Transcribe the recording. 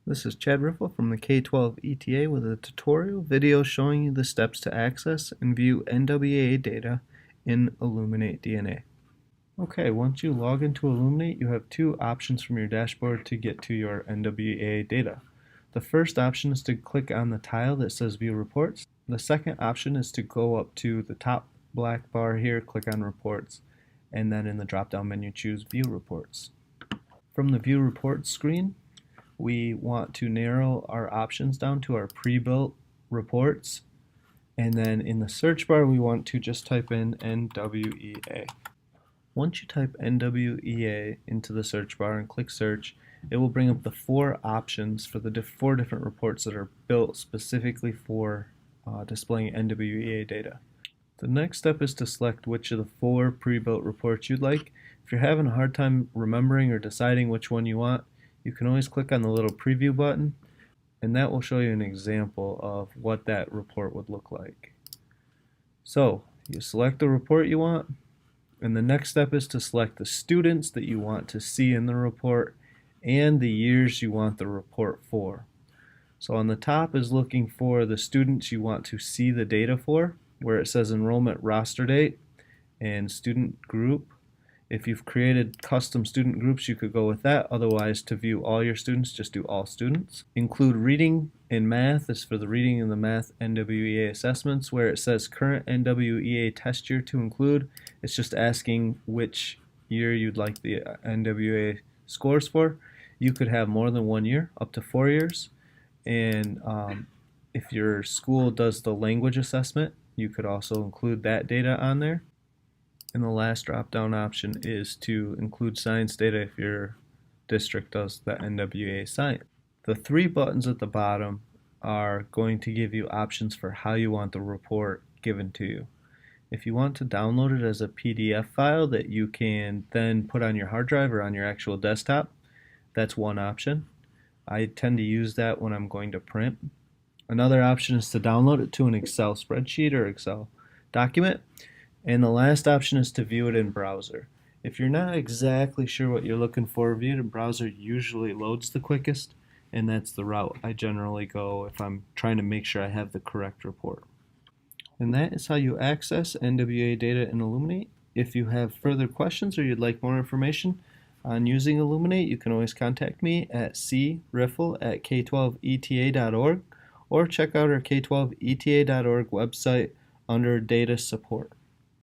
This is Chad Riffle from the K-12 ETA with a tutorial video showing you the steps to access and view NWEA data in Illuminate DnA. Okay, once you log into Illuminate, you have two options from your dashboard to get to your NWEA data. The first option is to click on the tile that says View Reports. The second option is to go up to the top black bar here, click on Reports, and then in the drop-down menu choose View Reports. From the View Reports screen, we want to narrow our options down to our pre-built reports, and then in the search bar we want to just type in NWEA. Once you type NWEA into the search bar and click search, it will bring up the four options for the four different reports that are built specifically for displaying NWEA data. The next step is to select which of the four pre-built reports you'd like. If you're having a hard time remembering or deciding which one you want, you can always click on the little preview button, and that will show you an example of what that report would look like. So you select the report you want, and the next step is to select the students that you want to see in the report and the years you want the report for. So on the top is looking for the students you want to see the data for, where it says enrollment roster date and student group. If you've created custom student groups, you could go with that. Otherwise, to view all your students, just do all students. Include reading and math is for the reading and the math NWEA assessments. Where it says current NWEA test year to include, it's just asking which year you'd like the NWEA scores for. You could have more than 1 year, up to 4 years. And if your school does the language assessment, you could also include that data on there. And the last drop-down option is to include science data if your district does the NWEA science. The three buttons at the bottom are going to give you options for how you want the report given to you. If you want to download it as a PDF file that you can then put on your hard drive or on your actual desktop, that's one option. I tend to use that when I'm going to print. Another option is to download it to an Excel spreadsheet or Excel document. And the last option is to view it in browser. If you're not exactly sure what you're looking for, view it in browser usually loads the quickest, and that's the route I generally go if I'm trying to make sure I have the correct report. And that is how you access NWEA data in Illuminate. If you have further questions or you'd like more information on using Illuminate, you can always contact me at criffle@k12eta.org or check out our k12eta.org website under Data Support.